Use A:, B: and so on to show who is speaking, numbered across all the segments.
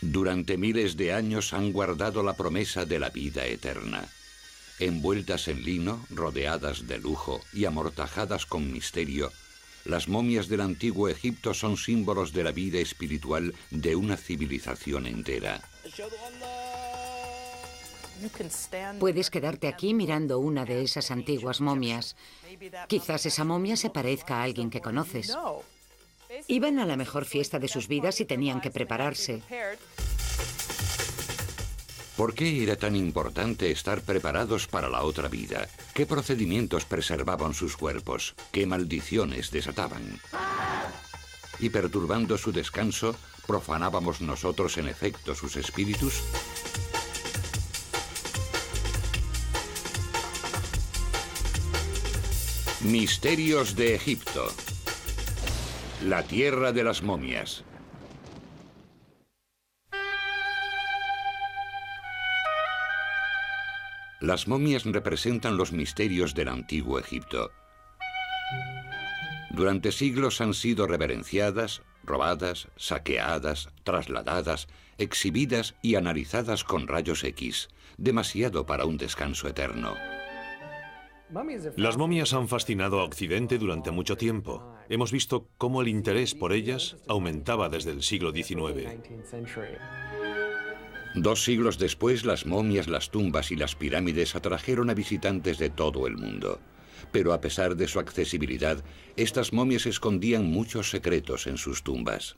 A: Durante miles de años han guardado la promesa de la vida eterna. Envueltas en lino, rodeadas de lujo y amortajadas con misterio, las momias del antiguo Egipto son símbolos de la vida espiritual de una civilización entera.
B: Puedes quedarte aquí mirando una de esas antiguas momias. Quizás esa momia se parezca a alguien que conoces. Iban a la mejor fiesta de sus vidas y tenían que prepararse.
A: ¿Por qué era tan importante estar preparados para la otra vida? ¿Qué procedimientos preservaban sus cuerpos? ¿Qué maldiciones desataban? Y perturbando su descanso, ¿profanábamos nosotros en efecto sus espíritus? Misterios de Egipto. La tierra de las momias. Las momias representan los misterios del antiguo Egipto. Durante siglos han sido reverenciadas, robadas, saqueadas, trasladadas, exhibidas y analizadas con rayos X, demasiado para un descanso eterno.
C: Las momias han fascinado a Occidente durante mucho tiempo. Hemos visto cómo el interés por ellas aumentaba desde el siglo XIX.
A: 2 siglos después, las momias, las tumbas y las pirámides atrajeron a visitantes de todo el mundo. Pero a pesar de su accesibilidad, estas momias escondían muchos secretos en sus tumbas.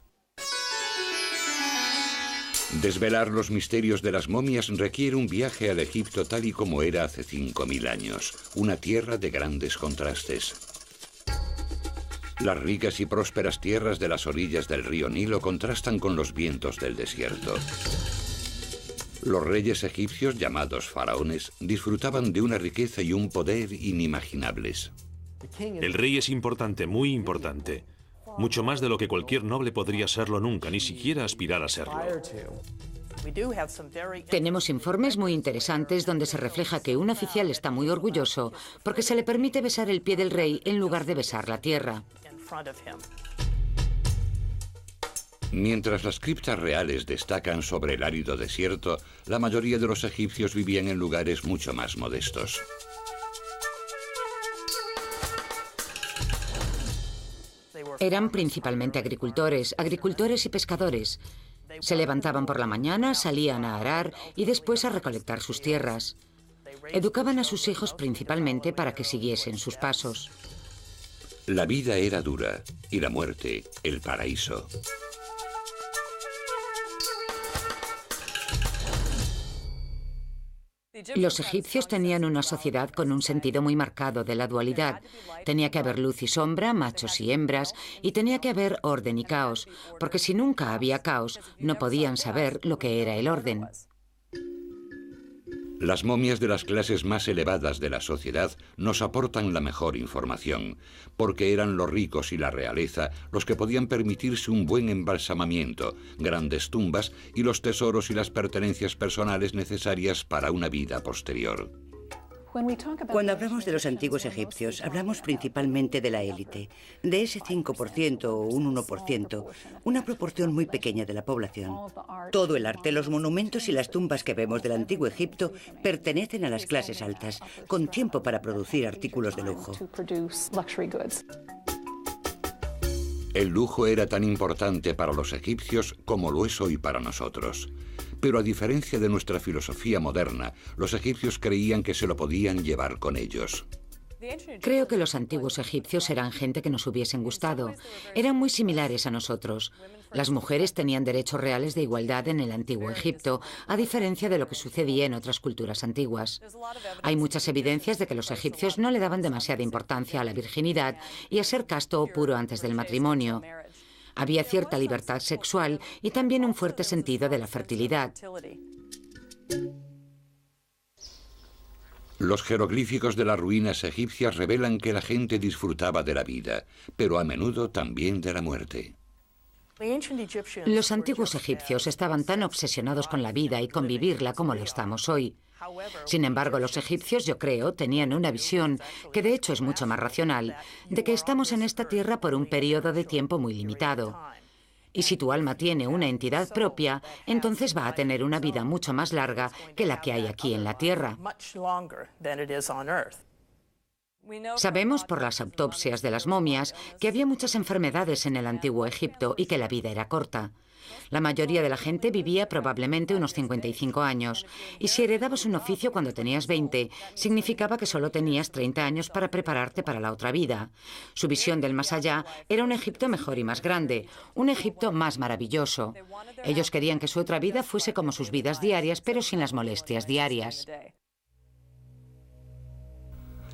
A: Desvelar los misterios de las momias requiere un viaje al Egipto tal y como era hace 5000 años, una tierra de grandes contrastes. Las ricas y prósperas tierras de las orillas del río Nilo contrastan con los vientos del desierto. Los reyes egipcios, llamados faraones, disfrutaban de una riqueza y un poder inimaginables.
C: El rey es importante, muy importante. Mucho más de lo que cualquier noble podría serlo nunca, ni siquiera aspirar a serlo.
B: Tenemos informes muy interesantes donde se refleja que un oficial está muy orgulloso porque se le permite besar el pie del rey en lugar de besar la tierra.
A: Mientras las criptas reales destacan sobre el árido desierto, la mayoría de los egipcios vivían en lugares mucho más modestos.
B: Eran principalmente agricultores y pescadores. Se levantaban por la mañana, salían a arar y después a recolectar sus tierras. Educaban a sus hijos principalmente para que siguiesen sus pasos.
A: La vida era dura y la muerte, el paraíso.
B: Los egipcios tenían una sociedad con un sentido muy marcado de la dualidad. Tenía que haber luz y sombra, machos y hembras, y tenía que haber orden y caos, porque si nunca había caos, no podían saber lo que era el orden.
A: Las momias de las clases más elevadas de la sociedad nos aportan la mejor información, porque eran los ricos y la realeza los que podían permitirse un buen embalsamamiento, grandes tumbas y los tesoros y las pertenencias personales necesarias para una vida posterior.
D: Cuando hablamos de los antiguos egipcios, hablamos principalmente de la élite, de ese 5% o un 1%, una proporción muy pequeña de la población. Todo el arte, los monumentos y las tumbas que vemos del antiguo Egipto pertenecen a las clases altas, con tiempo para producir artículos de lujo.
A: El lujo era tan importante para los egipcios como lo es hoy para nosotros. Pero a diferencia de nuestra filosofía moderna, los egipcios creían que se lo podían llevar con ellos.
B: Creo que los antiguos egipcios eran gente que nos hubiesen gustado. Eran muy similares a nosotros. Las mujeres tenían derechos reales de igualdad en el antiguo Egipto, a diferencia de lo que sucedía en otras culturas antiguas. Hay muchas evidencias de que los egipcios no le daban demasiada importancia a la virginidad y a ser casto o puro antes del matrimonio. Había cierta libertad sexual y también un fuerte sentido de la fertilidad.
A: Los jeroglíficos de las ruinas egipcias revelan que la gente disfrutaba de la vida, pero a menudo también de la muerte.
B: Los antiguos egipcios estaban tan obsesionados con la vida y con vivirla como lo estamos hoy. Sin embargo, los egipcios, yo creo, tenían una visión, que de hecho es mucho más racional, de que estamos en esta tierra por un periodo de tiempo muy limitado. Y si tu alma tiene una entidad propia, entonces va a tener una vida mucho más larga que la que hay aquí en la Tierra. Sabemos por las autopsias de las momias que había muchas enfermedades en el antiguo Egipto y que la vida era corta. La mayoría de la gente vivía probablemente unos 55 años, y si heredabas un oficio cuando tenías 20, significaba que solo tenías 30 años para prepararte para la otra vida. Su visión del más allá era un Egipto mejor y más grande, un Egipto más maravilloso. Ellos querían que su otra vida fuese como sus vidas diarias, pero sin las molestias diarias.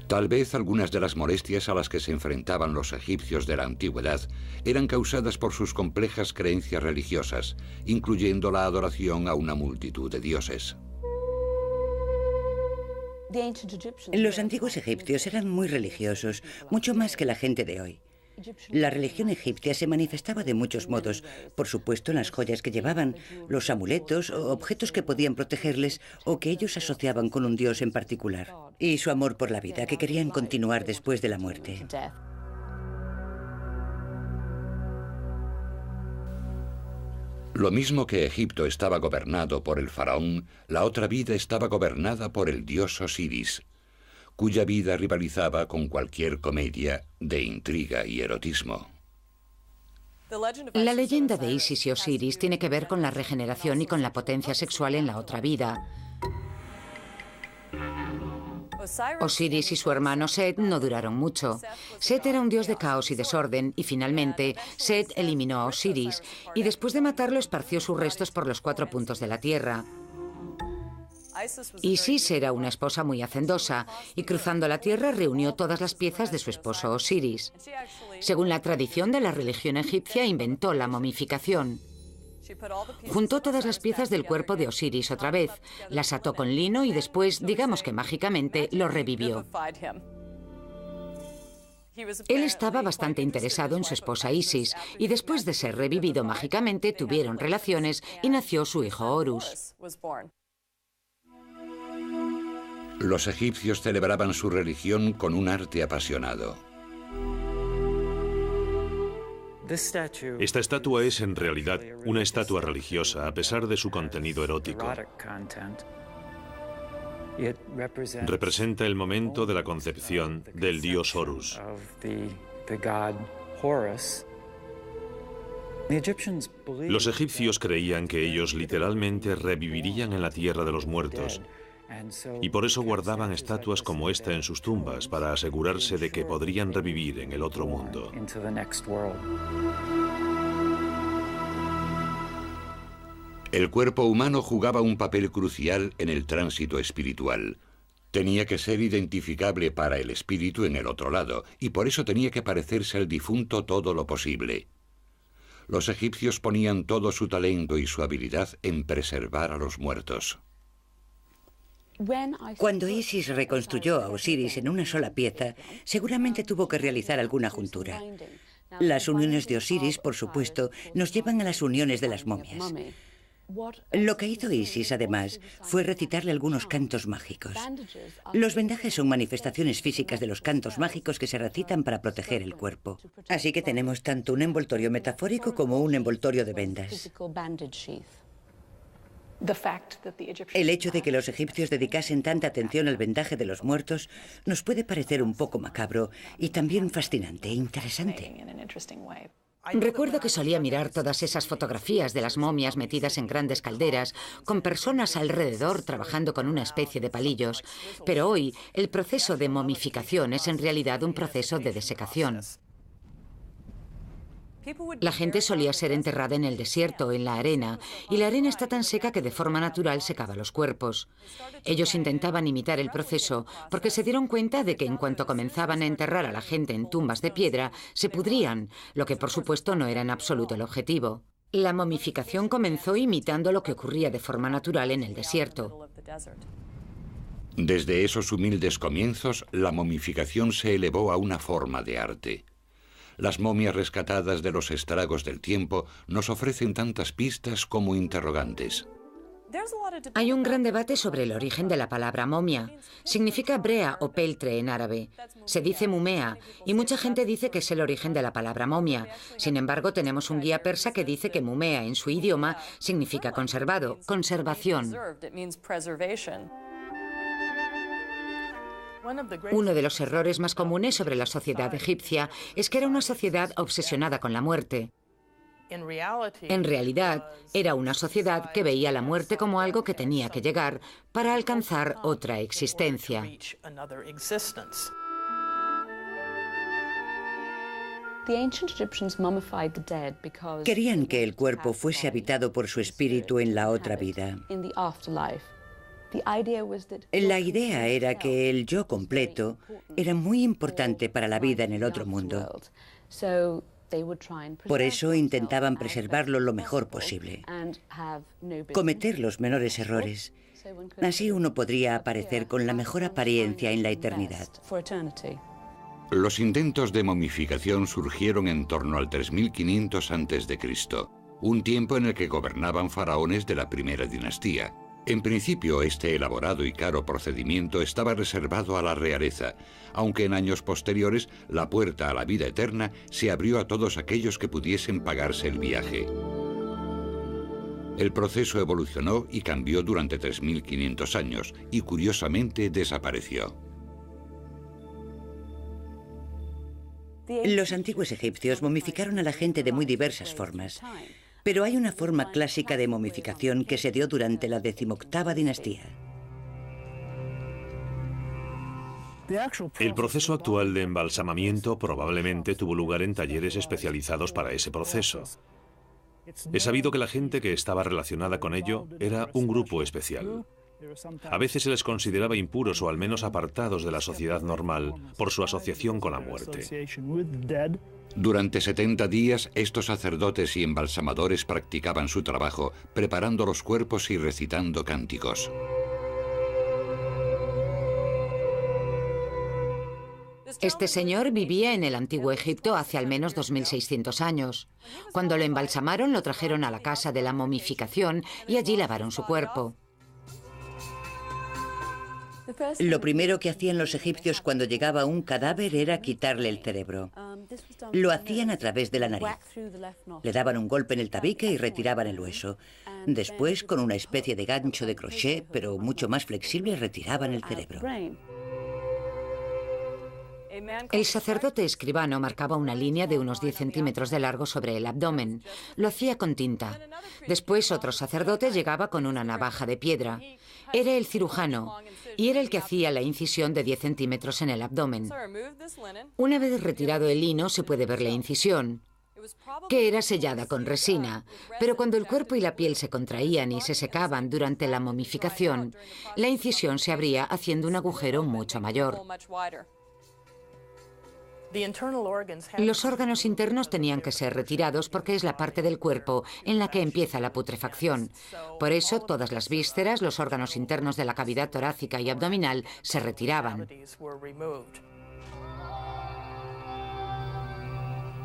A: Tal vez algunas de las molestias a las que se enfrentaban los egipcios de la antigüedad eran causadas por sus complejas creencias religiosas, incluyendo la adoración a una multitud de dioses.
D: Los antiguos egipcios eran muy religiosos, mucho más que la gente de hoy. La religión egipcia se manifestaba de muchos modos, por supuesto en las joyas que llevaban, los amuletos o objetos que podían protegerles o que ellos asociaban con un dios en particular, y su amor por la vida, que querían continuar después de la muerte.
A: Lo mismo que Egipto estaba gobernado por el faraón, la otra vida estaba gobernada por el dios Osiris, cuya vida rivalizaba con cualquier comedia de intriga y erotismo.
B: La leyenda de Isis y Osiris tiene que ver con la regeneración y con la potencia sexual en la otra vida. Osiris y su hermano Set no duraron mucho. Set era un dios de caos y desorden, y finalmente Set eliminó a Osiris, y después de matarlo esparció sus restos por los 4 puntos de la tierra. Isis era una esposa muy hacendosa, y cruzando la tierra reunió todas las piezas de su esposo Osiris. Según la tradición de la religión egipcia, inventó la momificación. Juntó todas las piezas del cuerpo de Osiris otra vez, las ató con lino y después, digamos que mágicamente, lo revivió. Él estaba bastante interesado en su esposa Isis, y después de ser revivido mágicamente, tuvieron relaciones y nació su hijo Horus.
A: Los egipcios celebraban su religión con un arte apasionado.
C: Esta estatua es en realidad una estatua religiosa, a pesar de su contenido erótico. Representa el momento de la concepción del dios Horus. Los egipcios creían que ellos literalmente revivirían en la tierra de los muertos, y por eso guardaban estatuas como esta en sus tumbas, para asegurarse de que podrían revivir en el otro mundo.
A: El cuerpo humano jugaba un papel crucial en el tránsito espiritual. Tenía que ser identificable para el espíritu en el otro lado, y por eso tenía que parecerse al difunto todo lo posible. Los egipcios ponían todo su talento y su habilidad en preservar a los muertos.
D: Cuando Isis reconstruyó a Osiris en una sola pieza, seguramente tuvo que realizar alguna juntura. Las uniones de Osiris, por supuesto, nos llevan a las uniones de las momias. Lo que hizo Isis, además, fue recitarle algunos cantos mágicos. Los vendajes son manifestaciones físicas de los cantos mágicos que se recitan para proteger el cuerpo. Así que tenemos tanto un envoltorio metafórico como un envoltorio de vendas. El hecho de que los egipcios dedicasen tanta atención al vendaje de los muertos nos puede parecer un poco macabro y también fascinante e interesante.
B: Recuerdo que solía mirar todas esas fotografías de las momias metidas en grandes calderas, con personas alrededor trabajando con una especie de palillos, pero hoy el proceso de momificación es en realidad un proceso de desecación. La gente solía ser enterrada en el desierto, en la arena, y la arena está tan seca que de forma natural secaba los cuerpos. Ellos intentaban imitar el proceso porque se dieron cuenta de que en cuanto comenzaban a enterrar a la gente en tumbas de piedra, se pudrían, lo que por supuesto no era en absoluto el objetivo. La momificación comenzó imitando lo que ocurría de forma natural en el desierto.
A: Desde esos humildes comienzos, la momificación se elevó a una forma de arte. Las momias rescatadas de los estragos del tiempo nos ofrecen tantas pistas como interrogantes.
B: Hay un gran debate sobre el origen de la palabra momia. Significa brea o peltre en árabe. Se dice mumea y mucha gente dice que es el origen de la palabra momia. Sin embargo, tenemos un guía persa que dice que mumea en su idioma significa conservado, conservación. Uno de los errores más comunes sobre la sociedad egipcia es que era una sociedad obsesionada con la muerte. En realidad, era una sociedad que veía la muerte como algo que tenía que llegar para alcanzar otra existencia.
D: Querían que el cuerpo fuese habitado por su espíritu en la otra vida. La idea era que el yo completo era muy importante para la vida en el otro mundo. Por eso intentaban preservarlo lo mejor posible, cometer los menores errores. Así uno podría aparecer con la mejor apariencia en la eternidad.
A: Los intentos de momificación surgieron en torno al 3500 a.C., un tiempo en el que gobernaban faraones de la primera dinastía. En principio, este elaborado y caro procedimiento estaba reservado a la realeza, aunque en años posteriores la puerta a la vida eterna se abrió a todos aquellos que pudiesen pagarse el viaje. El proceso evolucionó y cambió durante 3500 años y curiosamente desapareció.
D: Los antiguos egipcios momificaron a la gente de muy diversas formas. Pero hay una forma clásica de momificación que se dio durante la 18ª dinastía.
C: El proceso actual de embalsamamiento probablemente tuvo lugar en talleres especializados para ese proceso. Es sabido que la gente que estaba relacionada con ello era un grupo especial. A veces se les consideraba impuros o al menos apartados de la sociedad normal por su asociación con la muerte.
A: Durante 70 días, estos sacerdotes y embalsamadores practicaban su trabajo, preparando los cuerpos y recitando cánticos.
B: Este señor vivía en el antiguo Egipto hace al menos 2600 años. Cuando lo embalsamaron, lo trajeron a la casa de la momificación y allí lavaron su cuerpo.
D: Lo primero que hacían los egipcios cuando llegaba un cadáver era quitarle el cerebro. Lo hacían a través de la nariz. Le daban un golpe en el tabique y retiraban el hueso. Después, con una especie de gancho de crochet, pero mucho más flexible, retiraban el cerebro.
B: El sacerdote escribano marcaba una línea de unos 10 centímetros de largo sobre el abdomen. Lo hacía con tinta. Después otro sacerdote llegaba con una navaja de piedra. Era el cirujano y era el que hacía la incisión de 10 centímetros en el abdomen. Una vez retirado el lino se puede ver la incisión, que era sellada con resina, pero cuando el cuerpo y la piel se contraían y se secaban durante la momificación, la incisión se abría haciendo un agujero mucho mayor. Los órganos internos tenían que ser retirados porque es la parte del cuerpo en la que empieza la putrefacción. Por eso, todas las vísceras, los órganos internos de la cavidad torácica y abdominal se retiraban.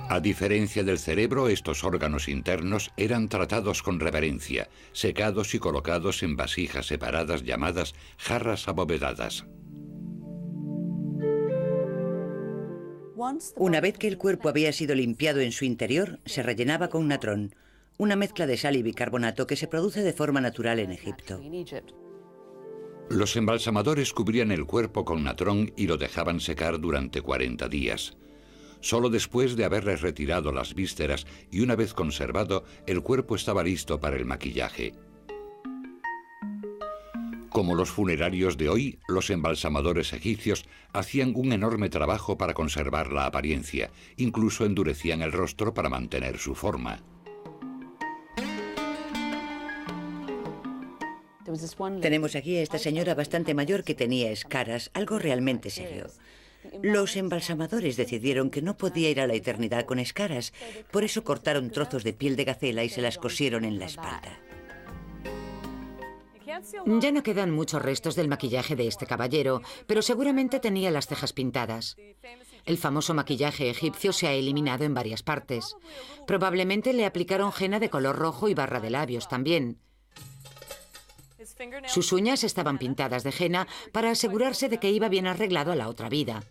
A: A diferencia del cerebro, estos órganos internos eran tratados con reverencia, secados y colocados en vasijas separadas llamadas jarras abovedadas.
D: Una vez que el cuerpo había sido limpiado en su interior, se rellenaba con natrón, una mezcla de sal y bicarbonato que se produce de forma natural en Egipto.
A: Los embalsamadores cubrían el cuerpo con natrón y lo dejaban secar durante 40 días. Solo después de haberles retirado las vísceras y una vez conservado, el cuerpo estaba listo para el maquillaje. Como los funerarios de hoy, los embalsamadores egipcios hacían un enorme trabajo para conservar la apariencia, incluso endurecían el rostro para mantener su forma.
D: Tenemos aquí a esta señora bastante mayor que tenía escaras, algo realmente serio. Los embalsamadores decidieron que no podía ir a la eternidad con escaras, por eso cortaron trozos de piel de gacela y se las cosieron en la espalda.
B: Ya no quedan muchos restos del maquillaje de este caballero, pero seguramente tenía las cejas pintadas. El famoso maquillaje egipcio se ha eliminado en varias partes. Probablemente le aplicaron henna de color rojo y barra de labios también. Sus uñas estaban pintadas de henna para asegurarse de que iba bien arreglado a la otra vida.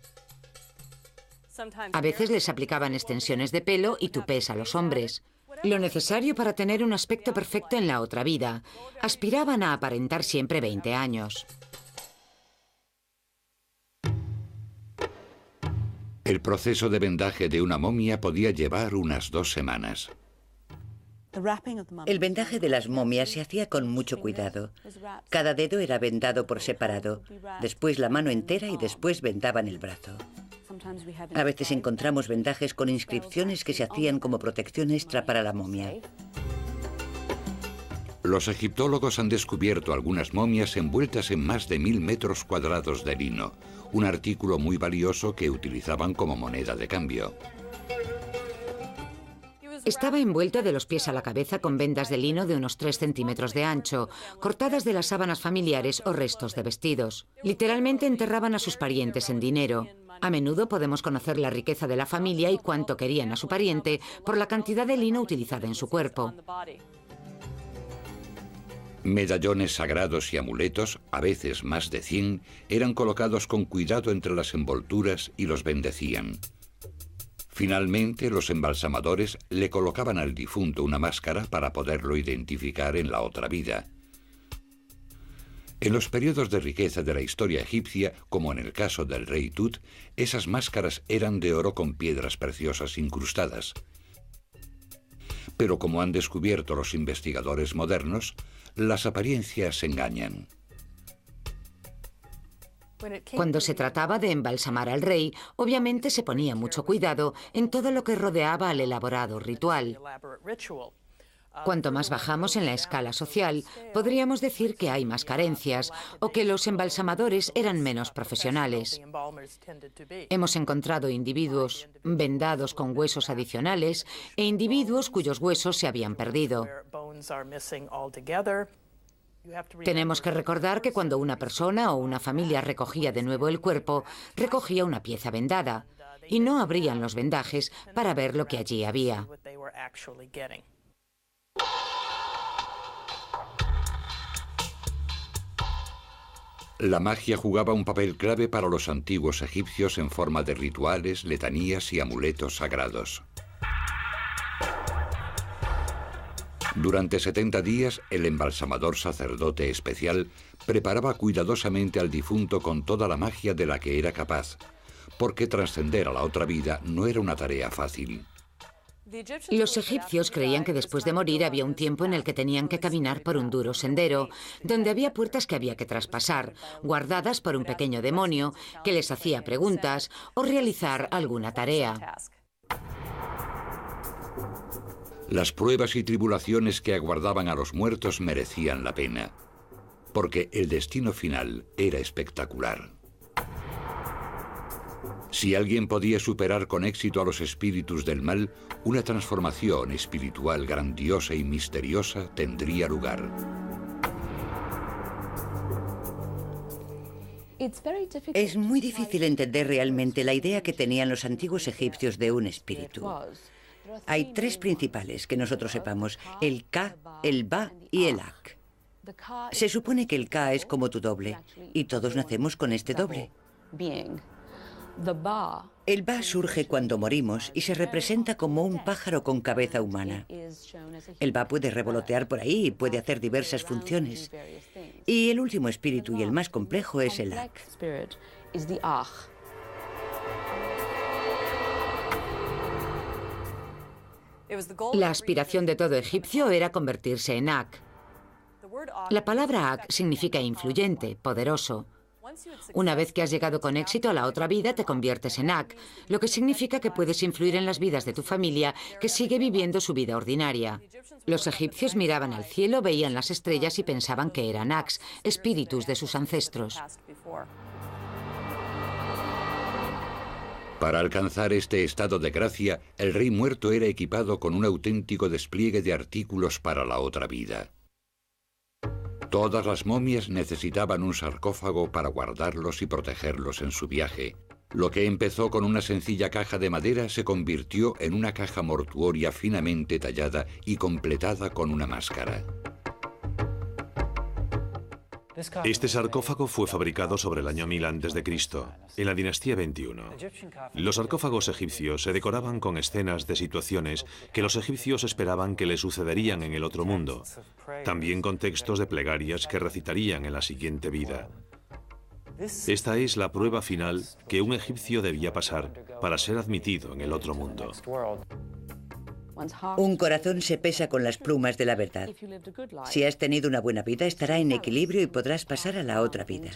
B: A veces les aplicaban extensiones de pelo y tupés a los hombres. Lo necesario para tener un aspecto perfecto en la otra vida. Aspiraban a aparentar siempre 20 años.
A: El proceso de vendaje de una momia podía llevar unas 2 semanas.
D: El vendaje de las momias se hacía con mucho cuidado. Cada dedo era vendado por separado, después la mano entera y después vendaban el brazo. A veces encontramos vendajes con inscripciones que se hacían como protección extra para la momia.
A: Los egiptólogos han descubierto algunas momias envueltas en más de 1000 metros cuadrados de lino, un artículo muy valioso que utilizaban como moneda de cambio.
B: Estaba envuelto de los pies a la cabeza con vendas de lino de unos 3 centímetros de ancho, cortadas de las sábanas familiares o restos de vestidos. Literalmente enterraban a sus parientes en dinero. A menudo podemos conocer la riqueza de la familia y cuánto querían a su pariente por la cantidad de lino utilizada en su cuerpo.
A: Medallones sagrados y amuletos, a veces más de 100, eran colocados con cuidado entre las envolturas y los bendecían. Finalmente, los embalsamadores le colocaban al difunto una máscara para poderlo identificar en la otra vida. En los periodos de riqueza de la historia egipcia, como en el caso del rey Tut, esas máscaras eran de oro con piedras preciosas incrustadas. Pero como han descubierto los investigadores modernos, las apariencias engañan.
B: Cuando se trataba de embalsamar al rey, obviamente se ponía mucho cuidado en todo lo que rodeaba al elaborado ritual. Cuanto más bajamos en la escala social, podríamos decir que hay más carencias o que los embalsamadores eran menos profesionales. Hemos encontrado individuos vendados con huesos adicionales e individuos cuyos huesos se habían perdido. Tenemos que recordar que cuando una persona o una familia recogía de nuevo el cuerpo, recogía una pieza vendada y no abrían los vendajes para ver lo que allí había.
A: La magia jugaba un papel clave para los antiguos egipcios en forma de rituales, letanías y amuletos sagrados. Durante 70 días, el embalsamador sacerdote especial preparaba cuidadosamente al difunto con toda la magia de la que era capaz, porque trascender a la otra vida no era una tarea fácil.
B: Los egipcios creían que después de morir había un tiempo en el que tenían que caminar por un duro sendero, donde había puertas que había que traspasar, guardadas por un pequeño demonio que les hacía preguntas o realizar alguna tarea.
A: Las pruebas y tribulaciones que aguardaban a los muertos merecían la pena, porque el destino final era espectacular. Si alguien podía superar con éxito a los espíritus del mal, una transformación espiritual grandiosa y misteriosa tendría lugar.
D: Es muy difícil entender realmente la idea que tenían los antiguos egipcios de un espíritu. Hay 3 principales que nosotros sepamos: el Ka, el Ba y el Ak. Se supone que el Ka es como tu doble, y todos nacemos con este doble. El Ba surge cuando morimos y se representa como un pájaro con cabeza humana. El Ba puede revolotear por ahí y puede hacer diversas funciones. Y el último espíritu y el más complejo es el Ak.
B: La aspiración de todo egipcio era convertirse en Ak. La palabra Ak significa influyente, poderoso. Una vez que has llegado con éxito a la otra vida, te conviertes en Ak, lo que significa que puedes influir en las vidas de tu familia que sigue viviendo su vida ordinaria. Los egipcios miraban al cielo, veían las estrellas y pensaban que eran Aks, espíritus de sus ancestros.
A: Para alcanzar este estado de gracia, el rey muerto era equipado con un auténtico despliegue de artículos para la otra vida. Todas las momias necesitaban un sarcófago para guardarlos y protegerlos en su viaje. Lo que empezó con una sencilla caja de madera se convirtió en una caja mortuoria finamente tallada y completada con una máscara.
C: Este sarcófago fue fabricado sobre el año 1000 a.C., en la dinastía 21. Los sarcófagos egipcios se decoraban con escenas de situaciones que los egipcios esperaban que les sucederían en el otro mundo, también con textos de plegarias que recitarían en la siguiente vida. Esta es la prueba final que un egipcio debía pasar para ser admitido en el otro mundo.
D: Un corazón se pesa con las plumas de la verdad. Si has tenido una buena vida, estará en equilibrio y podrás pasar a la otra vida.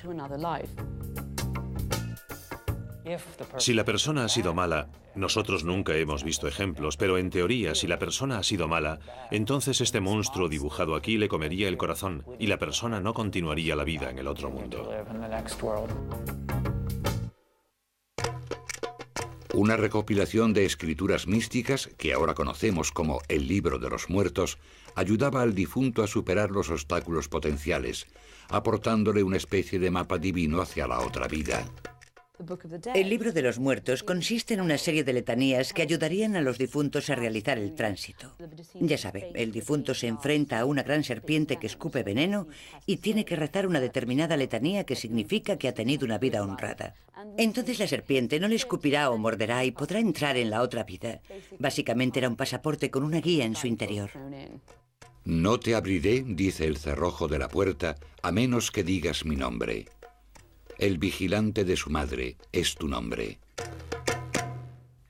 C: Si la persona ha sido mala, nosotros nunca hemos visto ejemplos, pero en teoría, si la persona ha sido mala, entonces este monstruo dibujado aquí le comería el corazón y la persona no continuaría la vida en el otro mundo.
A: Una recopilación de escrituras místicas, que ahora conocemos como el Libro de los Muertos, ayudaba al difunto a superar los obstáculos potenciales, aportándole una especie de mapa divino hacia la otra vida.
D: El Libro de los Muertos consiste en una serie de letanías que ayudarían a los difuntos a realizar el tránsito. Ya sabe, el difunto se enfrenta a una gran serpiente que escupe veneno y tiene que rezar una determinada letanía que significa que ha tenido una vida honrada. Entonces la serpiente no le escupirá o morderá y podrá entrar en la otra vida. Básicamente era un pasaporte con una guía en su interior.
A: No te abriré, dice el cerrojo de la puerta, a menos que digas mi nombre. El vigilante de su madre es tu nombre.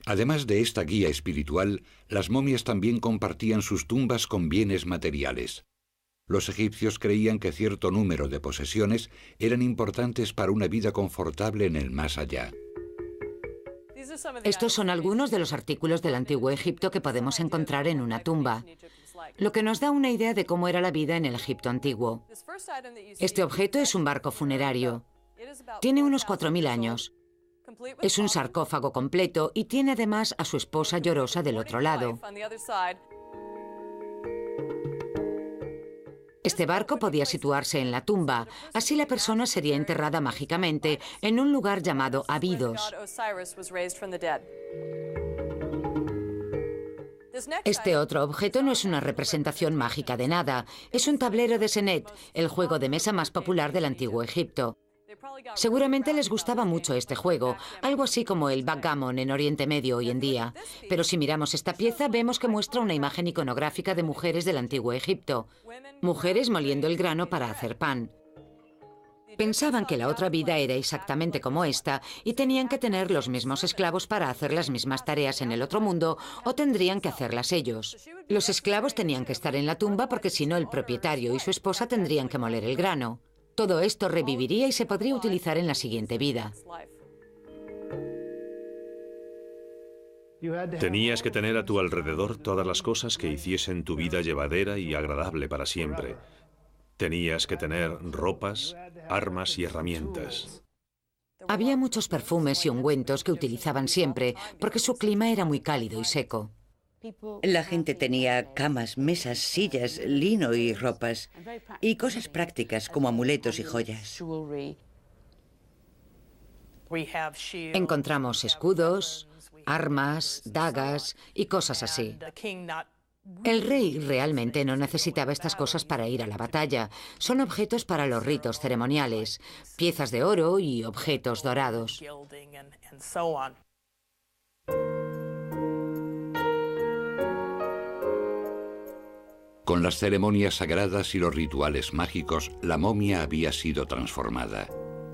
A: Además de esta guía espiritual, las momias también compartían sus tumbas con bienes materiales. Los egipcios creían que cierto número de posesiones eran importantes para una vida confortable en el más allá.
B: Estos son algunos de los artículos del antiguo Egipto que podemos encontrar en una tumba, lo que nos da una idea de cómo era la vida en el Egipto antiguo. Este objeto es un barco funerario. Tiene unos 4000 años. Es un sarcófago completo y tiene además a su esposa llorosa del otro lado. Este barco podía situarse en la tumba, así la persona sería enterrada mágicamente en un lugar llamado Abidos. Este otro objeto no es una representación mágica de nada, es un tablero de Senet, el juego de mesa más popular del antiguo Egipto. Seguramente les gustaba mucho este juego, algo así como el backgammon en Oriente Medio hoy en día. Pero si miramos esta pieza, vemos que muestra una imagen iconográfica de mujeres del antiguo Egipto. Mujeres moliendo el grano para hacer pan. Pensaban que la otra vida era exactamente como esta y tenían que tener los mismos esclavos para hacer las mismas tareas en el otro mundo o tendrían que hacerlas ellos. Los esclavos tenían que estar en la tumba porque si no el propietario y su esposa tendrían que moler el grano. Todo esto reviviría y se podría utilizar en la siguiente vida.
C: Tenías que tener a tu alrededor todas las cosas que hiciesen tu vida llevadera y agradable para siempre. Tenías que tener ropas, armas y herramientas.
B: Había muchos perfumes y ungüentos que utilizaban siempre porque su clima era muy cálido y seco.
D: La gente tenía camas, mesas, sillas, lino y ropas, y cosas prácticas como amuletos y joyas.
B: Encontramos escudos, armas, dagas y cosas así. El rey realmente no necesitaba estas cosas para ir a la batalla. Son objetos para los ritos ceremoniales, piezas de oro y objetos dorados.
A: Con las ceremonias sagradas y los rituales mágicos, la momia había sido transformada.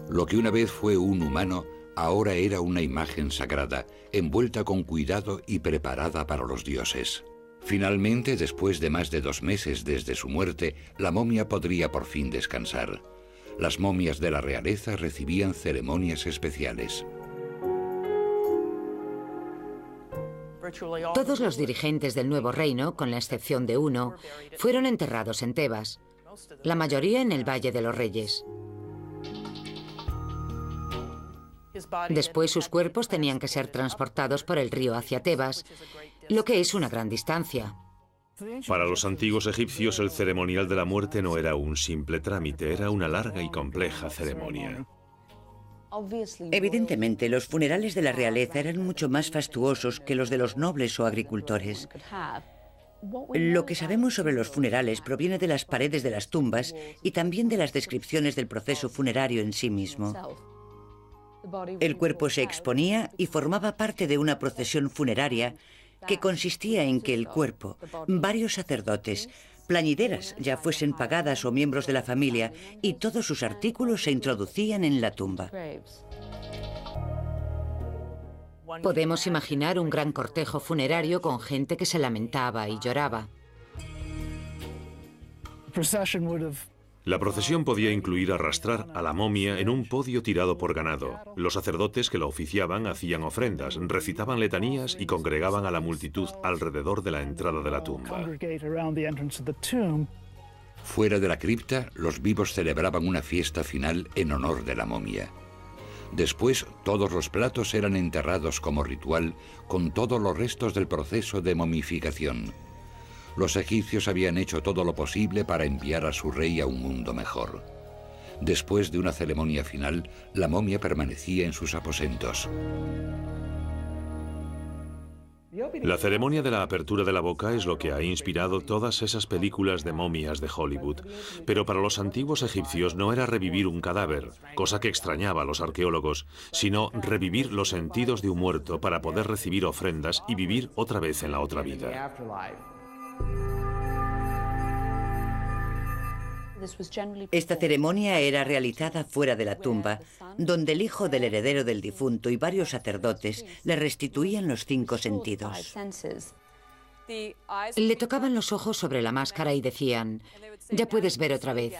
A: Lo que una vez fue un humano, ahora era una imagen sagrada, envuelta con cuidado y preparada para los dioses. Finalmente, después de más de 2 meses desde su muerte, la momia podría por fin descansar. Las momias de la realeza recibían ceremonias especiales.
B: Todos los dirigentes del nuevo reino, con la excepción de uno, fueron enterrados en Tebas, la mayoría en el Valle de los Reyes. Después sus cuerpos tenían que ser transportados por el río hacia Tebas, lo que es una gran distancia.
C: Para los antiguos egipcios el ceremonial de la muerte no era un simple trámite, era una larga y compleja ceremonia.
D: Evidentemente, los funerales de la realeza eran mucho más fastuosos que los de los nobles o agricultores. Lo que sabemos sobre los funerales proviene de las paredes de las tumbas y también de las descripciones del proceso funerario en sí mismo. El cuerpo se exponía y formaba parte de una procesión funeraria que consistía en que el cuerpo, varios sacerdotes, plañideras, ya fuesen pagadas o miembros de la familia, y todos sus artículos se introducían en la tumba.
B: Podemos imaginar un gran cortejo funerario con gente que se lamentaba y lloraba.
C: La procesión podía incluir arrastrar a la momia en un podio tirado por ganado. Los sacerdotes que la oficiaban hacían ofrendas, recitaban letanías y congregaban a la multitud alrededor de la entrada de la tumba.
A: Fuera de la cripta, los vivos celebraban una fiesta final en honor de la momia. Después, todos los platos eran enterrados como ritual con todos los restos del proceso de momificación. Los egipcios habían hecho todo lo posible para enviar a su rey a un mundo mejor. Después de una ceremonia final, la momia permanecía en sus aposentos.
C: La ceremonia de la apertura de la boca es lo que ha inspirado todas esas películas de momias de Hollywood. Pero para los antiguos egipcios no era revivir un cadáver, cosa que extrañaba a los arqueólogos, sino revivir los sentidos de un muerto para poder recibir ofrendas y vivir otra vez en la otra vida.
D: Esta ceremonia era realizada fuera de la tumba, donde el hijo del heredero del difunto y varios sacerdotes le restituían los 5 sentidos.
B: Le tocaban los ojos sobre la máscara y decían, ya puedes ver otra vez.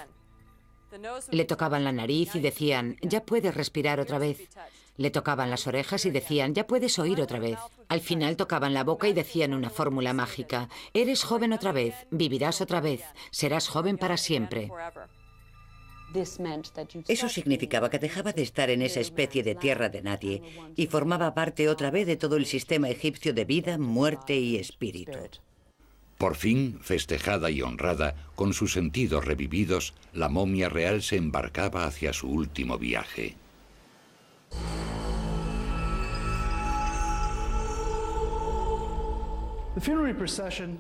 B: Le tocaban la nariz y decían, ya puedes respirar otra vez. Le tocaban las orejas y decían, ya puedes oír otra vez. Al final tocaban la boca y decían una fórmula mágica, eres joven otra vez, vivirás otra vez, serás joven para siempre.
D: Eso significaba que dejaba de estar en esa especie de tierra de nadie y formaba parte otra vez de todo el sistema egipcio de vida, muerte y espíritu.
A: Por fin, festejada y honrada, con sus sentidos revividos, la momia real se embarcaba hacia su último viaje.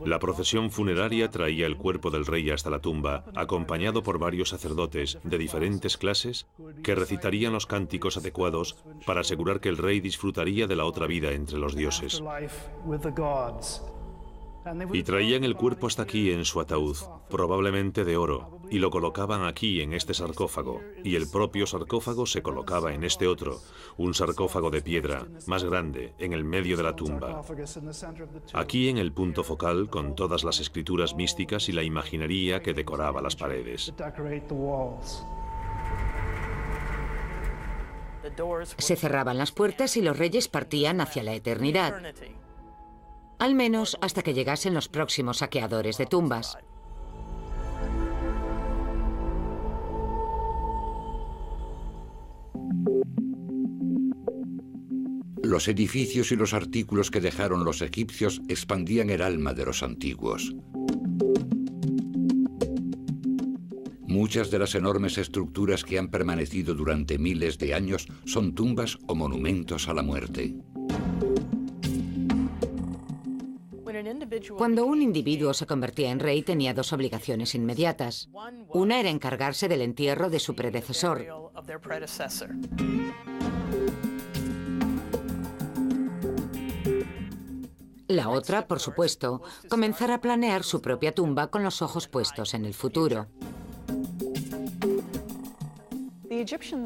C: La procesión funeraria traía el cuerpo del rey hasta la tumba, acompañado por varios sacerdotes de diferentes clases que recitarían los cánticos adecuados para asegurar que el rey disfrutaría de la otra vida entre los dioses. Y traían el cuerpo hasta aquí en su ataúd, probablemente de oro, y lo colocaban aquí en este sarcófago, y el propio sarcófago se colocaba en este otro, un sarcófago de piedra, más grande, en el medio de la tumba. Aquí en el punto focal, con todas las escrituras místicas y la imaginería que decoraba las paredes.
B: Se cerraban las puertas y los reyes partían hacia la eternidad. Al menos hasta que llegasen los próximos saqueadores de tumbas.
A: Los edificios y los artículos que dejaron los egipcios expandían el alma de los antiguos. Muchas de las enormes estructuras que han permanecido durante miles de años son tumbas o monumentos a la muerte.
B: Cuando un individuo se convertía en rey tenía 2 obligaciones inmediatas. Una era encargarse del entierro de su predecesor. La otra, por supuesto, comenzar a planear su propia tumba con los ojos puestos en el futuro.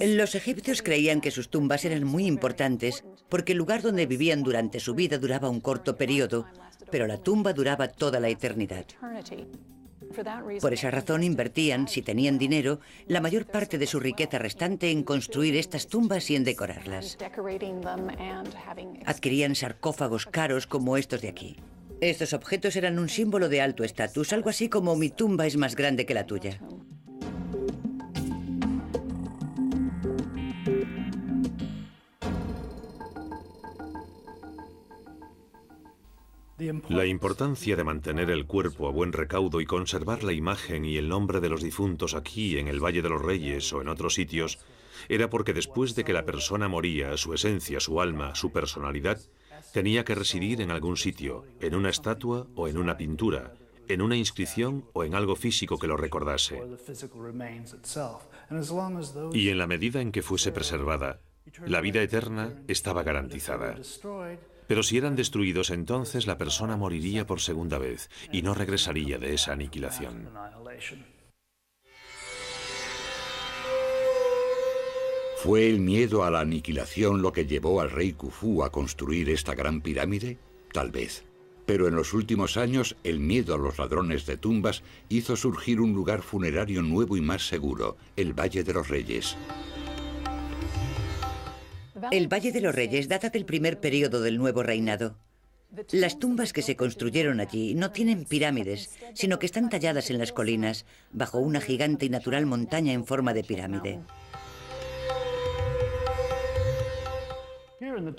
D: Los egipcios creían que sus tumbas eran muy importantes porque el lugar donde vivían durante su vida duraba un corto periodo, pero la tumba duraba toda la eternidad. Por esa razón invertían, si tenían dinero, la mayor parte de su riqueza restante en construir estas tumbas y en decorarlas. Adquirían sarcófagos caros como estos de aquí. Estos objetos eran un símbolo de alto estatus, algo así como mi tumba es más grande que la tuya.
C: La importancia de mantener el cuerpo a buen recaudo y conservar la imagen y el nombre de los difuntos aquí, en el Valle de los Reyes o en otros sitios, era porque después de que la persona moría, su esencia, su alma, su personalidad, tenía que residir en algún sitio, en una estatua o en una pintura, en una inscripción o en algo físico que lo recordase. Y en la medida en que fuese preservada, la vida eterna estaba garantizada. Pero si eran destruidos, entonces la persona moriría por segunda vez y no regresaría de esa aniquilación.
A: ¿Fue el miedo a la aniquilación lo que llevó al rey Khufu a construir esta gran pirámide? Tal vez. Pero en los últimos años, el miedo a los ladrones de tumbas hizo surgir un lugar funerario nuevo y más seguro, el Valle de los Reyes.
D: El Valle de los Reyes data del primer período del nuevo reinado. Las tumbas que se construyeron allí no tienen pirámides, sino que están talladas en las colinas, bajo una gigante y natural montaña en forma de pirámide.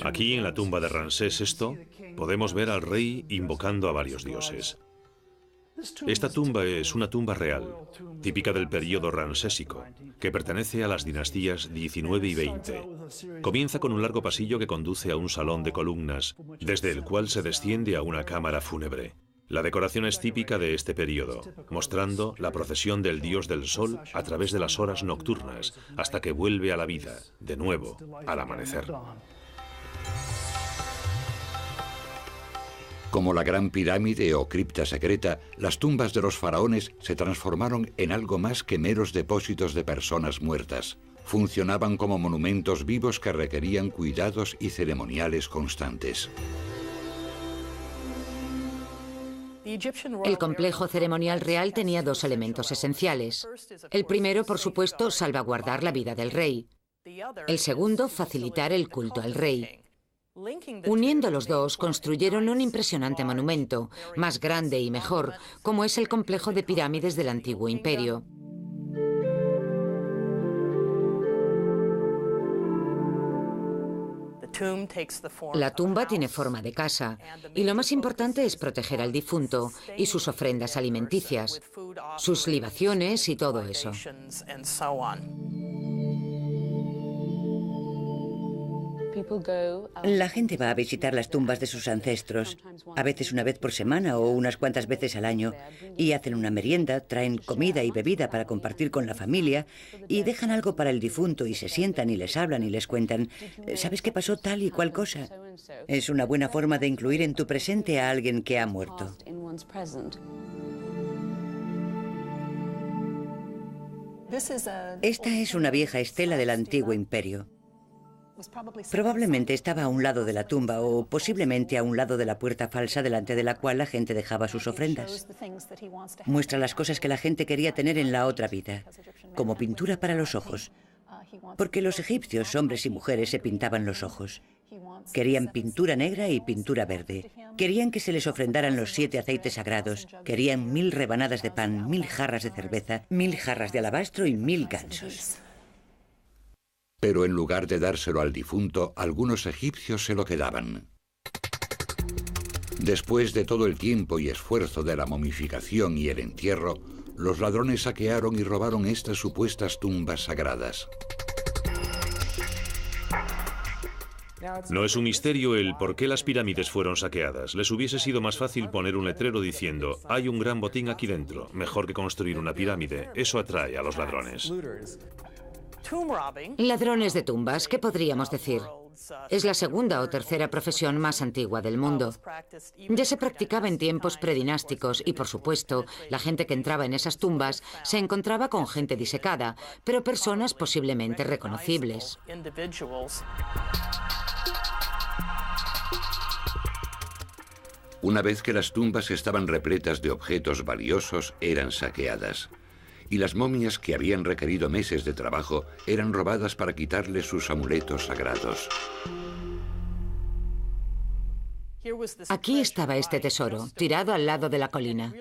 C: Aquí, en la tumba de Ramsés VI, podemos ver al rey invocando a varios dioses. Esta tumba es una tumba real, típica del período ramsésico, que pertenece a las dinastías XIX y XX. Comienza con un largo pasillo que conduce a un salón de columnas, desde el cual se desciende a una cámara fúnebre. La decoración es típica de este período, mostrando la procesión del dios del sol a través de las horas nocturnas, hasta que vuelve a la vida, de nuevo, al amanecer.
A: Como la Gran Pirámide o cripta secreta, las tumbas de los faraones se transformaron en algo más que meros depósitos de personas muertas. Funcionaban como monumentos vivos que requerían cuidados y ceremoniales constantes.
B: El complejo ceremonial real tenía dos elementos esenciales. El primero, por supuesto, salvaguardar la vida del rey. El segundo, facilitar el culto al rey. Uniendo los dos, construyeron un impresionante monumento, más grande y mejor, como es el complejo de pirámides del antiguo imperio. La tumba tiene forma de casa, y lo más importante es proteger al difunto y sus ofrendas alimenticias, sus libaciones y todo eso.
D: La gente va a visitar las tumbas de sus ancestros, a veces una vez por semana o unas cuantas veces al año, y hacen una merienda, traen comida y bebida para compartir con la familia, y dejan algo para el difunto y se sientan y les hablan y les cuentan, ¿sabes qué pasó tal y cual cosa? Es una buena forma de incluir en tu presente a alguien que ha muerto. Esta es una vieja estela del antiguo imperio. Probablemente estaba a un lado de la tumba o posiblemente a un lado de la puerta falsa delante de la cual la gente dejaba sus ofrendas. Muestra las cosas que la gente quería tener en la otra vida, como pintura para los ojos, porque los egipcios, hombres y mujeres, se pintaban los ojos. Querían pintura negra y pintura verde. Querían que se les ofrendaran los 7 aceites sagrados. Querían 1000 rebanadas de pan, 1000 jarras de cerveza, 1000 jarras de alabastro y 1000 gansos.
A: Pero en lugar de dárselo al difunto, algunos egipcios se lo quedaban. Después de todo el tiempo y esfuerzo de la momificación y el entierro, los ladrones saquearon y robaron estas supuestas tumbas sagradas.
C: No es un misterio el por qué las pirámides fueron saqueadas. Les hubiese sido más fácil poner un letrero diciendo, hay un gran botín aquí dentro, mejor que construir una pirámide. Eso atrae a los ladrones.
B: Ladrones de tumbas, ¿qué podríamos decir? Es la segunda o tercera profesión más antigua del mundo. Ya se practicaba en tiempos predinásticos y, por supuesto, la gente que entraba en esas tumbas se encontraba con gente disecada, pero personas posiblemente reconocibles.
A: Una vez que las tumbas estaban repletas de objetos valiosos, eran saqueadas. Y las momias que habían requerido meses de trabajo eran robadas para quitarles sus amuletos sagrados.
B: Aquí estaba este tesoro, tirado al lado de la colina.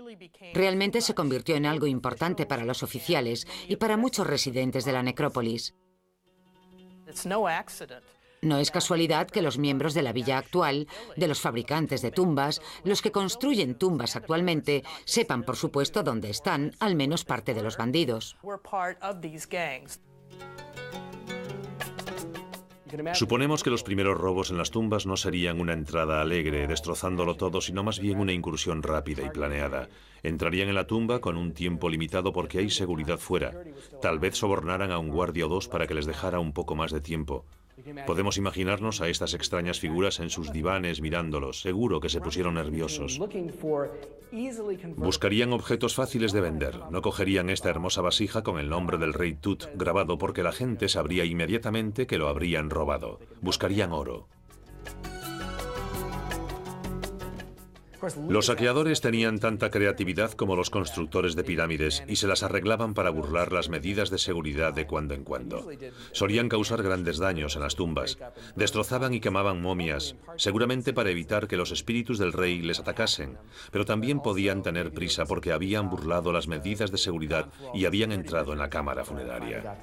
B: Realmente se convirtió en algo importante para los oficiales y para muchos residentes de la necrópolis. No es casualidad que los miembros de la villa actual, de los fabricantes de tumbas, los que construyen tumbas actualmente, sepan, por supuesto, dónde están, al menos parte de los bandidos.
C: Suponemos que los primeros robos en las tumbas no serían una entrada alegre, destrozándolo todo, sino más bien una incursión rápida y planeada. Entrarían en la tumba con un tiempo limitado porque hay seguridad fuera. Tal vez sobornaran a un guardia o dos para que les dejara un poco más de tiempo. Podemos imaginarnos a estas extrañas figuras en sus divanes mirándolos. Seguro que se pusieron nerviosos. Buscarían objetos fáciles de vender. No cogerían esta hermosa vasija con el nombre del rey Tut grabado porque la gente sabría inmediatamente que lo habrían robado. Buscarían oro. Los saqueadores tenían tanta creatividad como los constructores de pirámides y se las arreglaban para burlar las medidas de seguridad de cuando en cuando. Solían causar grandes daños en las tumbas. Destrozaban y quemaban momias, seguramente para evitar que los espíritus del rey les atacasen, pero también podían tener prisa porque habían burlado las medidas de seguridad y habían entrado en la cámara funeraria.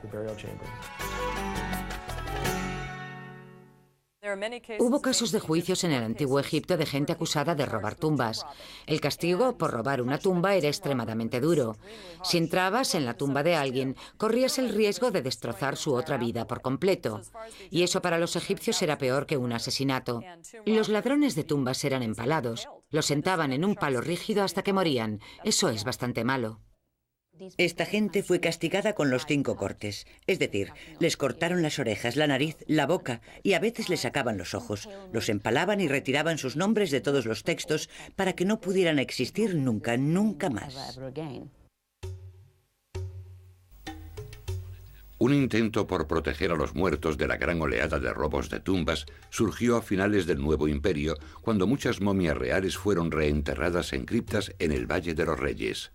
B: Hubo casos de juicios en el antiguo Egipto de gente acusada de robar tumbas. El castigo por robar una tumba era extremadamente duro. Si entrabas en la tumba de alguien, corrías el riesgo de destrozar su otra vida por completo. Y eso para los egipcios era peor que un asesinato. Los ladrones de tumbas eran empalados. Los sentaban en un palo rígido hasta que morían. Eso es bastante malo.
D: Esta gente fue castigada con los 5 cortes, es decir, les cortaron las orejas, la nariz, la boca y a veces les sacaban los ojos. Los empalaban y retiraban sus nombres de todos los textos para que no pudieran existir nunca, nunca más.
A: Un intento por proteger a los muertos de la gran oleada de robos de tumbas surgió a finales del Nuevo Imperio, cuando muchas momias reales fueron reenterradas en criptas en el Valle de los Reyes.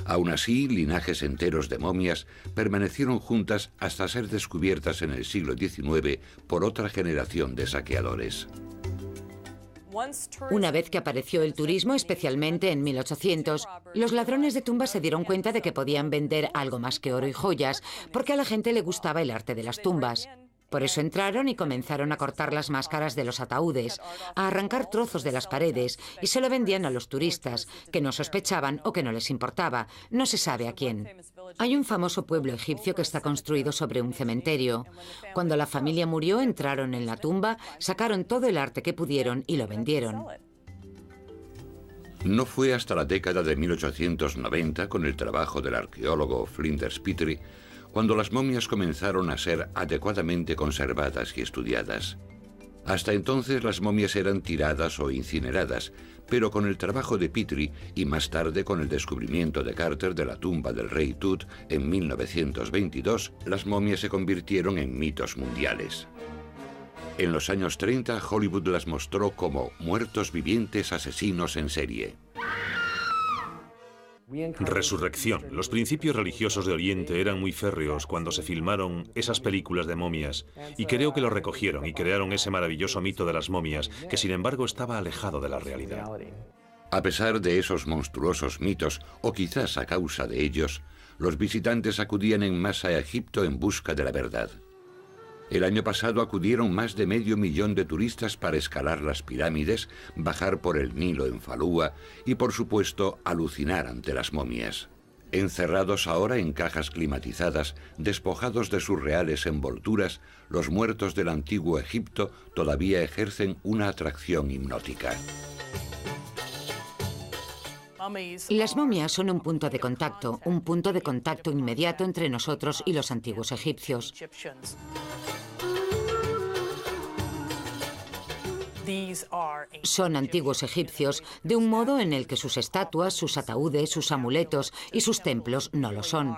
A: Aún así, linajes enteros de momias permanecieron juntas hasta ser descubiertas en el siglo XIX por otra generación de saqueadores.
B: Una vez que apareció el turismo, especialmente en 1800, los ladrones de tumbas se dieron cuenta de que podían vender algo más que oro y joyas, porque a la gente le gustaba el arte de las tumbas. Por eso entraron y comenzaron a cortar las máscaras de los ataúdes, a arrancar trozos de las paredes y se lo vendían a los turistas, que no sospechaban o que no les importaba. No se sabe a quién. Hay un famoso pueblo egipcio que está construido sobre un cementerio. Cuando la familia murió, entraron en la tumba, sacaron todo el arte que pudieron y lo vendieron.
A: No fue hasta la década de 1890, con el trabajo del arqueólogo Flinders Petrie, cuando las momias comenzaron a ser adecuadamente conservadas y estudiadas. Hasta entonces las momias eran tiradas o incineradas, pero con el trabajo de Petrie y más tarde con el descubrimiento de Carter de la tumba del rey Tut en 1922, las momias se convirtieron en mitos mundiales. En los años 30, Hollywood las mostró como muertos vivientes asesinos en serie.
C: Resurrección. Los principios religiosos de Oriente eran muy férreos cuando se filmaron esas películas de momias, y creo que lo recogieron y crearon ese maravilloso mito de las momias, que sin embargo estaba alejado de la realidad.
A: A pesar de esos monstruosos mitos, o quizás a causa de ellos, los visitantes acudían en masa a Egipto en busca de la verdad. El año pasado acudieron más de 500.000 de turistas para escalar las pirámides, bajar por el Nilo en Falúa y, por supuesto, alucinar ante las momias. Encerrados ahora en cajas climatizadas, despojados de sus reales envolturas, los muertos del antiguo Egipto todavía ejercen una atracción hipnótica.
B: Las momias son un punto de contacto inmediato entre nosotros y los antiguos egipcios. Son antiguos egipcios de un modo en el que sus estatuas, sus ataúdes, sus amuletos y sus templos no lo son.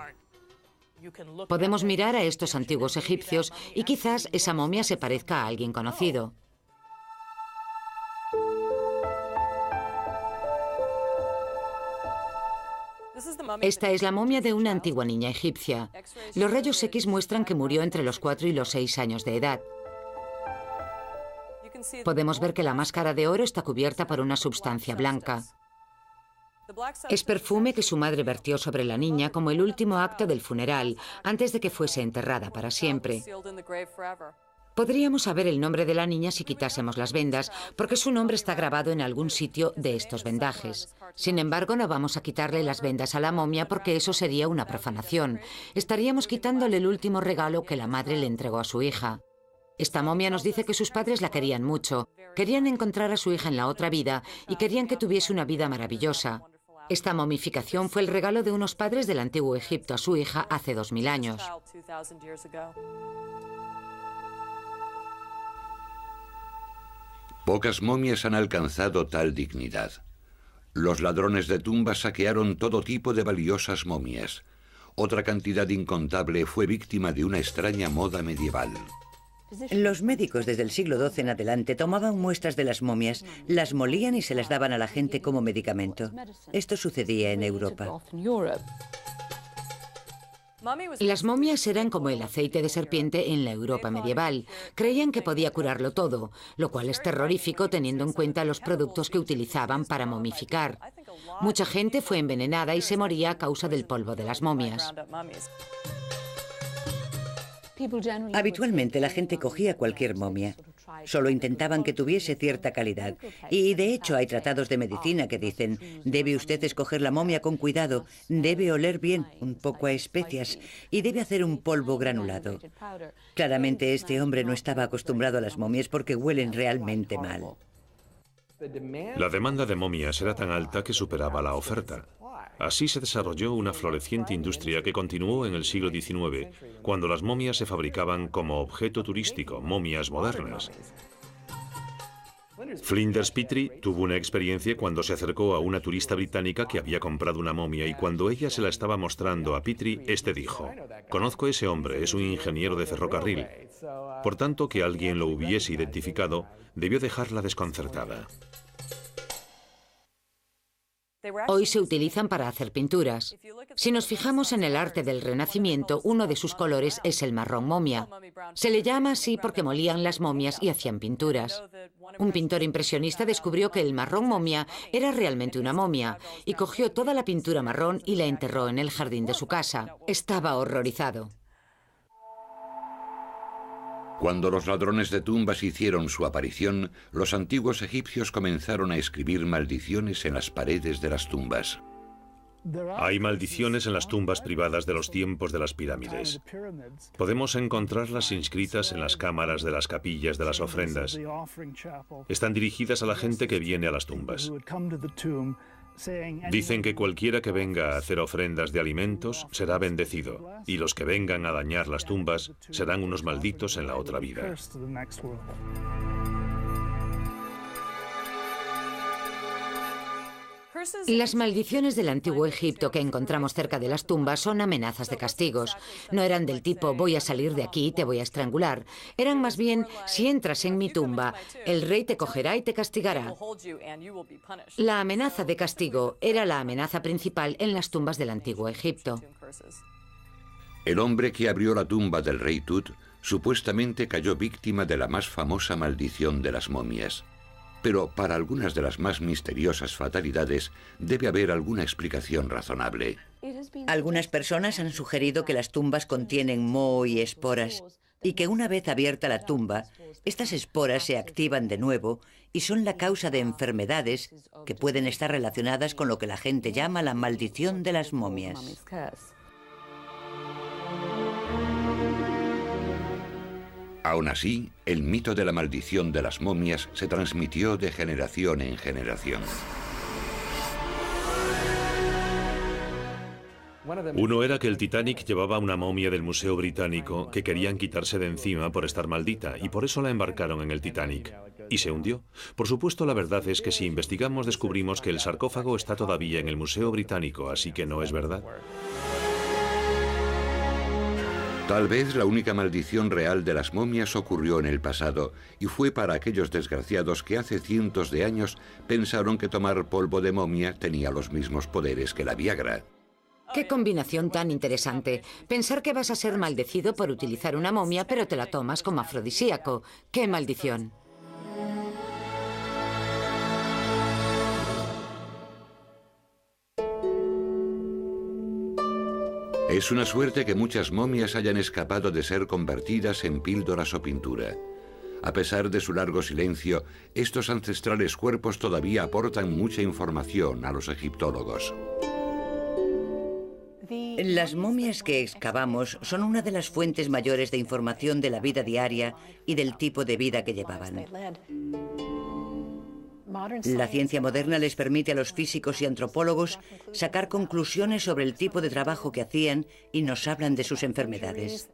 B: Podemos mirar a estos antiguos egipcios y quizás esa momia se parezca a alguien conocido. Esta es la momia de una antigua niña egipcia. Los rayos X muestran que murió entre los 4 y los 6 años de edad. Podemos ver que la máscara de oro está cubierta por una sustancia blanca. Es perfume que su madre vertió sobre la niña como el último acto del funeral, antes de que fuese enterrada para siempre. Podríamos saber el nombre de la niña si quitásemos las vendas, porque su nombre está grabado en algún sitio de estos vendajes. Sin embargo, no vamos a quitarle las vendas a la momia porque eso sería una profanación. Estaríamos quitándole el último regalo que la madre le entregó a su hija. Esta momia nos dice que sus padres la querían mucho, querían encontrar a su hija en la otra vida y querían que tuviese una vida maravillosa. Esta momificación fue el regalo de unos padres del antiguo Egipto a su hija hace 2000 años.
A: Pocas momias han alcanzado tal dignidad. Los ladrones de tumbas saquearon todo tipo de valiosas momias. Otra cantidad incontable fue víctima de una extraña moda medieval.
D: Los médicos desde el siglo XII en adelante tomaban muestras de las momias, las molían y se las daban a la gente como medicamento. Esto sucedía en Europa.
B: Las momias eran como el aceite de serpiente en la Europa medieval. Creían que podía curarlo todo, lo cual es terrorífico teniendo en cuenta los productos que utilizaban para momificar. Mucha gente fue envenenada y se moría a causa del polvo de las momias.
D: Habitualmente la gente cogía cualquier momia. Solo intentaban que tuviese cierta calidad. Y de hecho hay tratados de medicina que dicen: debe usted escoger la momia con cuidado, debe oler bien, un poco a especias, y debe hacer un polvo granulado. Claramente este hombre no estaba acostumbrado a las momias porque huelen realmente mal.
C: La demanda de momias era tan alta que superaba la oferta. Así se desarrolló una floreciente industria que continuó en el siglo XIX, cuando las momias se fabricaban como objeto turístico, momias modernas. Flinders Petrie tuvo una experiencia cuando se acercó a una turista británica que había comprado una momia y cuando ella se la estaba mostrando a Petrie, este dijo: «Conozco a ese hombre, es un ingeniero de ferrocarril». Por tanto, que alguien lo hubiese identificado debió dejarla desconcertada.
B: Hoy se utilizan para hacer pinturas. Si nos fijamos en el arte del Renacimiento, uno de sus colores es el marrón momia. Se le llama así porque molían las momias y hacían pinturas. Un pintor impresionista descubrió que el marrón momia era realmente una momia y cogió toda la pintura marrón y la enterró en el jardín de su casa. Estaba horrorizado.
A: Cuando los ladrones de tumbas hicieron su aparición, los antiguos egipcios comenzaron a escribir maldiciones en las paredes de las tumbas.
C: Hay maldiciones en las tumbas privadas de los tiempos de las pirámides. Podemos encontrarlas inscritas en las cámaras de las capillas de las ofrendas. Están dirigidas a la gente que viene a las tumbas. Dicen que cualquiera que venga a hacer ofrendas de alimentos será bendecido, y los que vengan a dañar las tumbas serán unos malditos en la otra vida.
B: Las maldiciones del antiguo Egipto que encontramos cerca de las tumbas son amenazas de castigos. No eran del tipo «voy a salir de aquí y te voy a estrangular». Eran más bien «si entras en mi tumba, el rey te cogerá y te castigará». La amenaza de castigo era la amenaza principal en las tumbas del antiguo Egipto.
A: El hombre que abrió la tumba del rey Tut supuestamente cayó víctima de la más famosa maldición de las momias. Pero para algunas de las más misteriosas fatalidades debe haber alguna explicación razonable.
D: Algunas personas han sugerido que las tumbas contienen moho y esporas y que una vez abierta la tumba, estas esporas se activan de nuevo y son la causa de enfermedades que pueden estar relacionadas con lo que la gente llama la maldición de las momias.
A: Aún así, el mito de la maldición de las momias se transmitió de generación en generación.
C: Uno era que el Titanic llevaba una momia del Museo Británico que querían quitarse de encima por estar maldita y por eso la embarcaron en el Titanic. Y se hundió. Por supuesto, la verdad es que si investigamos descubrimos que el sarcófago está todavía en el Museo Británico, así que no es verdad.
A: Tal vez la única maldición real de las momias ocurrió en el pasado y fue para aquellos desgraciados que hace cientos de años pensaron que tomar polvo de momia tenía los mismos poderes que la Viagra.
B: ¡Qué combinación tan interesante! Pensar que vas a ser maldecido por utilizar una momia, pero te la tomas como afrodisíaco. ¡Qué maldición!
A: Es una suerte que muchas momias hayan escapado de ser convertidas en píldoras o pintura. A pesar de su largo silencio, estos ancestrales cuerpos todavía aportan mucha información a los egiptólogos.
D: Las momias que excavamos son una de las fuentes mayores de información de la vida diaria y del tipo de vida que llevaban. La ciencia moderna les permite a los físicos y antropólogos sacar conclusiones sobre el tipo de trabajo que hacían y nos hablan de sus enfermedades.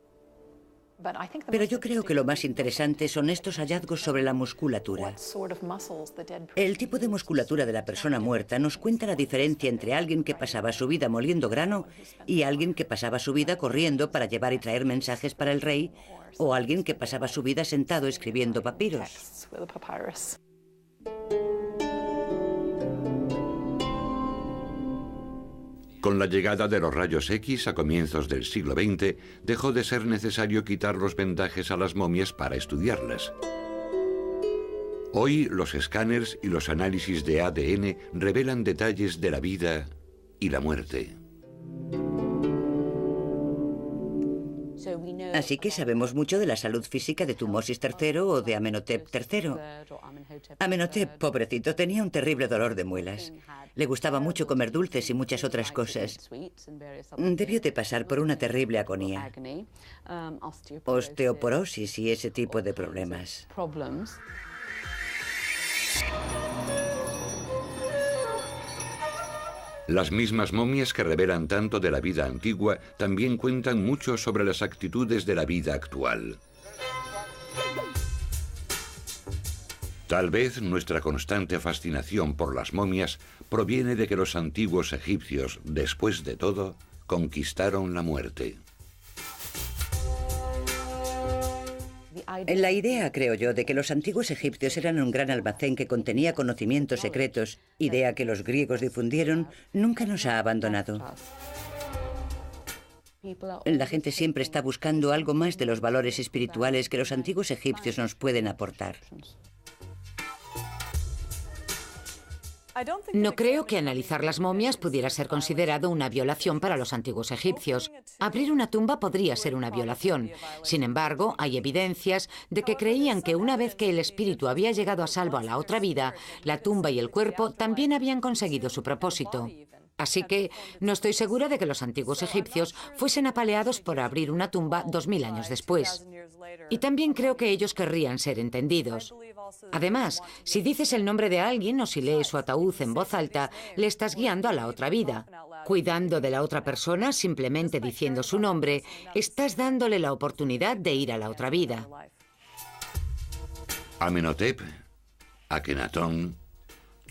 D: Pero yo creo que lo más interesante son estos hallazgos sobre la musculatura. El tipo de musculatura de la persona muerta nos cuenta la diferencia entre alguien que pasaba su vida moliendo grano y alguien que pasaba su vida corriendo para llevar y traer mensajes para el rey, o alguien que pasaba su vida sentado escribiendo papiros.
A: Con la llegada de los rayos X a comienzos del siglo XX, dejó de ser necesario quitar los vendajes a las momias para estudiarlas. Hoy, los escáneres y los análisis de ADN revelan detalles de la vida y la muerte.
D: Así que sabemos mucho de la salud física de Tumosis III o de Amenhotep III. Amenhotep, pobrecito, tenía un terrible dolor de muelas. Le gustaba mucho comer dulces y muchas otras cosas. Debió de pasar por una terrible agonía. Osteoporosis y ese tipo de problemas.
A: Las mismas momias que revelan tanto de la vida antigua también cuentan mucho sobre las actitudes de la vida actual. Tal vez nuestra constante fascinación por las momias proviene de que los antiguos egipcios, después de todo, conquistaron la muerte.
D: La idea, creo yo, de que los antiguos egipcios eran un gran almacén que contenía conocimientos secretos, idea que los griegos difundieron, nunca nos ha abandonado. La gente siempre está buscando algo más de los valores espirituales que los antiguos egipcios nos pueden aportar.
B: No creo que analizar las momias pudiera ser considerado una violación para los antiguos egipcios. Abrir una tumba podría ser una violación. Sin embargo, hay evidencias de que creían que una vez que el espíritu había llegado a salvo a la otra vida, la tumba y el cuerpo también habían conseguido su propósito. Así que no estoy segura de que los antiguos egipcios fuesen apaleados por abrir una tumba 2000 años después. Y también creo que ellos querrían ser entendidos. Además, si dices el nombre de alguien o si lees su ataúd en voz alta, le estás guiando a la otra vida. Cuidando de la otra persona, simplemente diciendo su nombre, estás dándole la oportunidad de ir a la otra vida.
A: Amenhotep, Akenatón,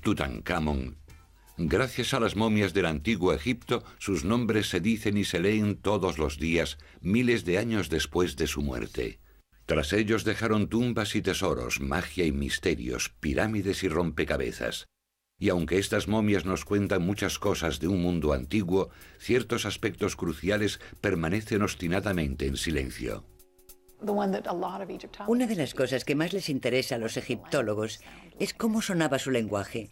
A: Tutankamón. Gracias a las momias del antiguo Egipto, sus nombres se dicen y se leen todos los días, miles de años después de su muerte. Tras ellos dejaron tumbas y tesoros, magia y misterios, pirámides y rompecabezas. Y aunque estas momias nos cuentan muchas cosas de un mundo antiguo, ciertos aspectos cruciales permanecen obstinadamente en silencio.
D: Una de las cosas que más les interesa a los egiptólogos es cómo sonaba su lenguaje,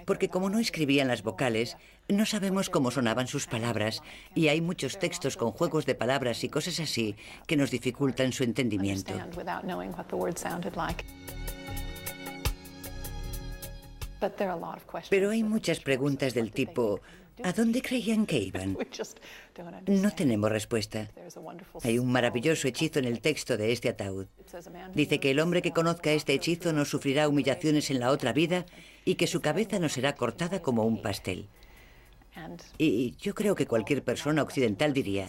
D: porque como no escribían las vocales, no sabemos cómo sonaban sus palabras, y hay muchos textos con juegos de palabras y cosas así que nos dificultan su entendimiento. Pero hay muchas preguntas del tipo: ¿a dónde creían que iban? No tenemos respuesta. Hay un maravilloso hechizo en el texto de este ataúd. Dice que el hombre que conozca este hechizo no sufrirá humillaciones en la otra vida y que su cabeza no será cortada como un pastel. Y yo creo que cualquier persona occidental diría: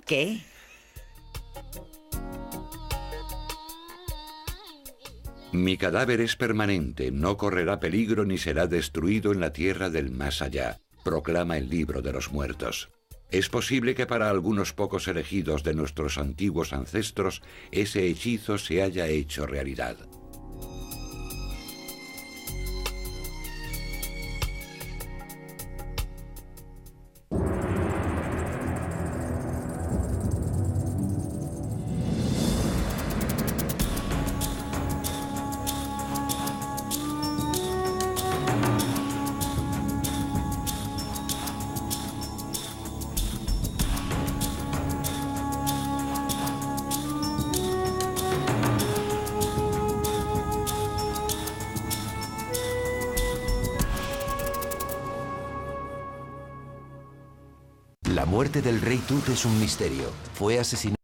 D: ¿qué?
A: Mi cadáver es permanente, no correrá peligro ni será destruido en la tierra del más allá, proclama el libro de los muertos. Es posible que para algunos pocos elegidos de nuestros antiguos ancestros ese hechizo se haya hecho realidad.
E: La muerte del rey Tut es un misterio. Fue asesinado.